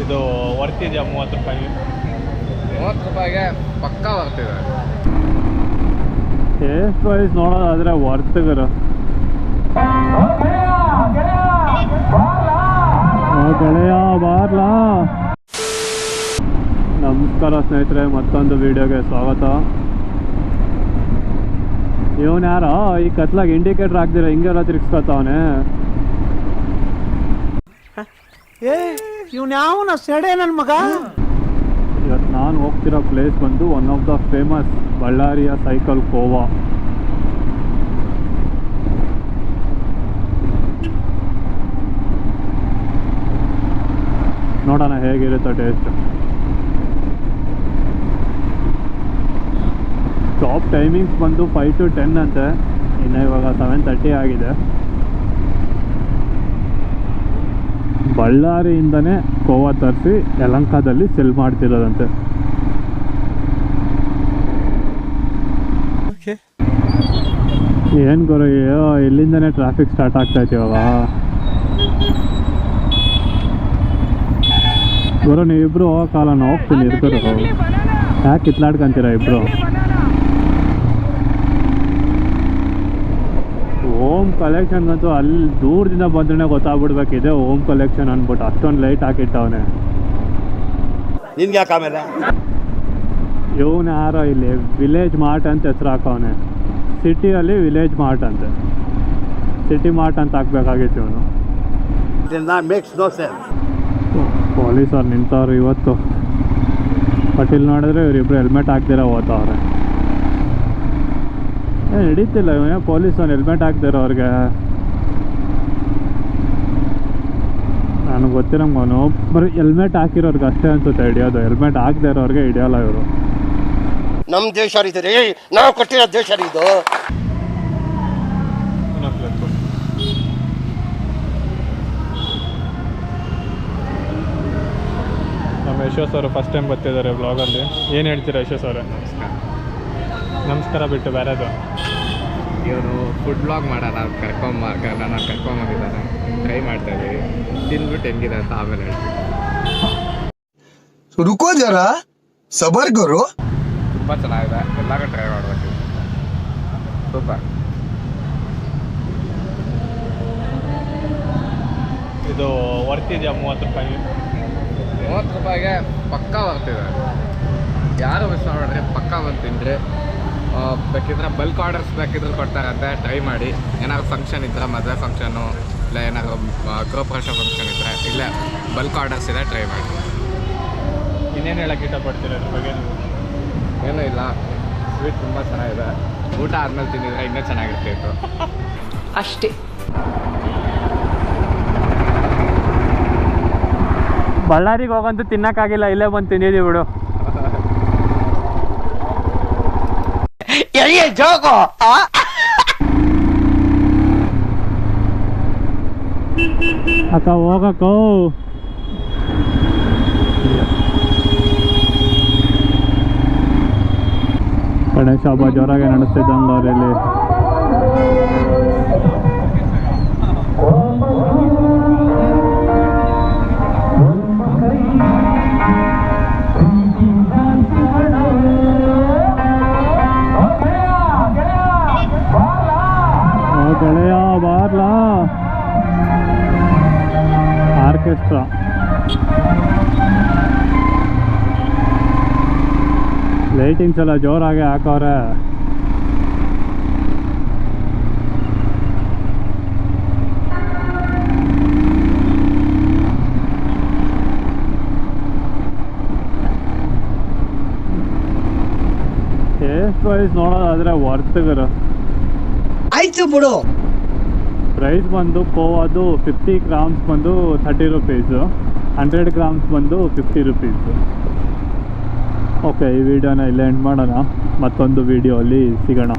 ಇದು ವರ್ತಿದೆಯಾ 30 ರೂಪಾಯಿಗೆ? 30 ರೂಪಾಯಿಗೆ ಪಕ್ಕಾ ಬರ್ತಿದೆ. ಟೇಸ್ಟ್ ವೈಸ್ ನೋಡೋದಾದ್ರೆ ವರ್ತಿಗರು. ಗೆಳೆಯ ಬಾರ್ಲಾ. ನಮಸ್ಕಾರ ಸ್ನೇಹಿತರೆ, ಮತ್ತೊಂದು ವಿಡಿಯೋಗೆ ಸ್ವಾಗತ. ಇವನು ಯಾರೋ ಈ ಕತ್ಲಾಗ ಇಂಡಿಕೇಟರ್ ಹಾಕ್ದಿರ ಹಿಂಗೆಲ್ಲ ತಿರ್ಗಿಸ್ಕೊತಾವನೆ. ಇವನು ಯಾವನ ಸೆಡೆ ನನ್ನ ಮಗ. ಇವತ್ತು ನಾನು ಹೋಗ್ತಿರೋ ಪ್ಲೇಸ್ ಬಂದು ಒನ್ ಆಫ್ ದ ಫೇಮಸ್ ಬಳ್ಳಾರಿಯ ಸೈಕಲ್ ಕೋವಾ. ನೋಡೋಣ ಹೇಗಿರುತ್ತೆ ಟೇಸ್ಟ್. ಶಾಪ್ ಟೈಮಿಂಗ್ಸ್ ಬಂದು 5 to 10 ಅಂತೆ. ಇನ್ನು ಇವಾಗ 7:30 ಆಗಿದೆ. ಬಳ್ಳಾರಿಯಿಂದನೇ ಕೋವಾ ತರಿಸಿ ಯಲಹಂಕದಲ್ಲಿ ಸೆಲ್ ಮಾಡ್ತಿರೋದಂತೆ. ಏನು ಗುರು, ಇಲ್ಲಿಂದನೇ ಟ್ರಾಫಿಕ್ ಸ್ಟಾರ್ಟ್ ಆಗ್ತೈತೆ ಇವಾಗ. ಗುರು ನೀವಿಬ್ರು ಹೋಗೋ ಕಾಲ ಹೋಗ್ತೀನಿ ಇರ್ತಾರೆ. ಯಾಕೆ ಕಿತ್ಲಾಡ್ಕೊಂತೀರ ಇಬ್ರು? ಹೋಮ್ ಕಲೆಕ್ಷನ್ಗಂತೂ ಅಲ್ಲಿ ದೂರದಿಂದ ಬಂದ್ರೆ ಗೊತ್ತಾಗ್ಬಿಡ್ಬೇಕಿದೆ ಹೋಮ್ ಕಲೆಕ್ಷನ್ ಅಂದ್ಬಿಟ್ಟು. ಅಷ್ಟೊಂದು ಲೈಟ್ ಹಾಕಿಟ್ಟವನೆ. ನಿನ್ಗೆ ಯಾಕೆ ಆಮೇಲೆ ಇವನು ಯಾರೋ ಇಲ್ಲಿ ವಿಲೇಜ್ ಮಾರ್ಟ್ ಅಂತ ಹೆಸರು ಹಾಕವನೆ. ಸಿಟಿಯಲ್ಲಿ ವಿಲೇಜ್ ಮಾರ್ಟ್ ಅಂತೆ. ಸಿಟಿ ಮಾರ್ಟ್ ಅಂತ ಹಾಕ್ಬೇಕಾಗಿತ್ತು ಇವನು. Makes no sense. ಪೊಲೀಸವ್ರು ನಿಂತವ್ರು ಇವತ್ತು. ಬಟ್ ಇಲ್ಲಿ ನೋಡಿದ್ರೆ ಇವರಿಬ್ರು ಹೆಲ್ಮೆಟ್ ಹಾಕ್ದಿರ ಓದ್ತವ್ರೆ. ಏನು ಹಿಡಿತಿಲ್ಲ ಇವನೇ ಪೊಲೀಸವ್ನು ಹೆಲ್ಮೆಟ್ ಹಾಕ್ದಿರೋ ಅವ್ರಿಗೆ. ನನಗೆ ಗೊತ್ತಿರಂಗೆ ಅವನು ಬರೀ ಹೆಲ್ಮೆಟ್ ಹಾಕಿರೋರ್ಗೆ ಅಷ್ಟೇ ಅನ್ಸುತ್ತೆ ಹಿಡಿಯೋದು. ಹೆಲ್ಮೆಟ್ ಹಾಕ್ದೇ ಇರೋರಿಗೆ ಹಿಡಿಯೋಲ್ಲ ಇವರು. ನಮ್ಮ ದೇಶ ರೀ, ನಾವು ಕಟ್ಟಿರೋ ದೇಶ ರೀ ಇದು. ನಮ್ಮ ಯಶೋಸ್ ಅವರು ಫಸ್ಟ್ ಟೈಮ್ ಬರ್ತಿದ್ದಾರೆ ಬ್ಲಾಗಲ್ಲಿ. ಏನು ಹೇಳ್ತೀರಾ ಯಶೋಸ್ ಅವರೇ? ನಮಸ್ಕಾರ ಬಿಟ್ಟು ಬೇರೆದು. ಇವನು ಫುಡ್ ಬ್ಲಾಗ್ ಮಾಡೋಣ ನಾನು ಕರ್ಕೊಂಬಂದಿದ್ದಾನೆ. ಟ್ರೈ ಮಾಡ್ತಾ ಇದ್ದೀವಿ. ತಿಂದ್ಬಿಟ್ಟು ಹೆಂಗಿದೆ ಅಂತ ಆಮೇಲೆ ಹೇಳ್ತೀವಿ. ರುಕೋ ಜರ ಸಬರ್ ಗುರು. ತುಂಬ ಚೆನ್ನಾಗಿದೆ, ಎಲ್ಲರೂ ಟ್ರೈ ಮಾಡಬೇಕು. ಸೂಪರ್. ಇದು ವರ್ತಿದೆಯಾ 30 ರೂಪಾಯಿಗೆ? 30 ರೂಪಾಯಿಗೆ ಪಕ್ಕಾ ಬರ್ತಿದೆ. ಯಾರು ಮಿಸ್ ಮಾಡಿದ್ರೆ ಪಕ್ಕಾ ಬಂದು ತಿಂದರೆ. ಬೇಕಿದ್ರೆ ಬಲ್ಕ್ ಆರ್ಡರ್ಸ್ ಬೇಕಿದ್ರೆ ಕೊಡ್ತಾರಂತೆ, ಟ್ರೈ ಮಾಡಿ. ಏನಾದ್ರು ಫಂಕ್ಷನ್ ಇದ್ದರೆ, ಮದುವೆ ಫಂಕ್ಷನ್ನು ಇಲ್ಲ ಏನಾದ್ರು ಗೃಹಪ್ರವೇಶ ಫಂಕ್ಷನ್ ಇದ್ದರೆ ಇಲ್ಲೇ ಬಲ್ಕ್ ಆರ್ಡರ್ಸ್ ಇದೆ, ಟ್ರೈ ಮಾಡಿ. ಇನ್ನೇನು ಹೇಳೋಕ್ಕೆ ಇಷ್ಟಪಡ್ತೀರ ಅದ್ರ ಬಗ್ಗೆ? ಏನೂ ಇಲ್ಲ, ಸ್ವೀಟ್ ತುಂಬ ಚೆನ್ನಾಗಿದೆ. ಊಟ ಆದಮೇಲೆ ತಿಂದಿದ್ರೆ ಇನ್ನೂ ಚೆನ್ನಾಗಿರ್ತಿತ್ತು ಅಷ್ಟೇ. ಬಳ್ಳಾರಿಗೆ ಹೋಗಂತೂ ತಿನ್ನಕ್ಕಾಗಿಲ್ಲ, ಇಲ್ಲೇ ಬಂದು ತಿಂದಿದ್ದೀವಿ ಬಿಡು. ಜೋಗೋ ಅಕ್ಕ ಹೋಗಕ್ಕೋ. ಗಣೇಶ ಹಬ್ಬ ಜೋರಾಗೆ ನಡೆಸ್ತಿದ್ದಂಗ ಅವರಲ್ಲಿ. ಗೆಳೆಯ ಬಾರ್ಲಾ. ಆರ್ಕೆಸ್ಟ್ರಾ ಲೈಟಿಂಗ್ಸ್ ಎಲ್ಲ ಜೋರಾಗಿ ಹಾಕವ್ರೆ. ಟೇಸ್ಟ್ ವೈಸ್ ನೋಡೋದಾದ್ರೆ ವರ್ತಿಗರು. ಆಯ್ತು ಬಿಡು. ಪ್ರೈಸ್ ಬಂದು ಕೋವಾದು 50 ಗ್ರಾಮ್ಸ್ ಬಂದು 30 ರುಪೀಸು, 100 ಗ್ರಾಮ್ಸ್ ಬಂದು 50 ರುಪೀಸು. ಓಕೆ, ಈ ವಿಡಿಯೋನ ಇಲ್ಲೇ ಎಂಡ್ ಮಾಡೋಣ. ಮತ್ತೊಂದು ವಿಡಿಯೋ ಅಲ್ಲಿ ಸಿಗೋಣ.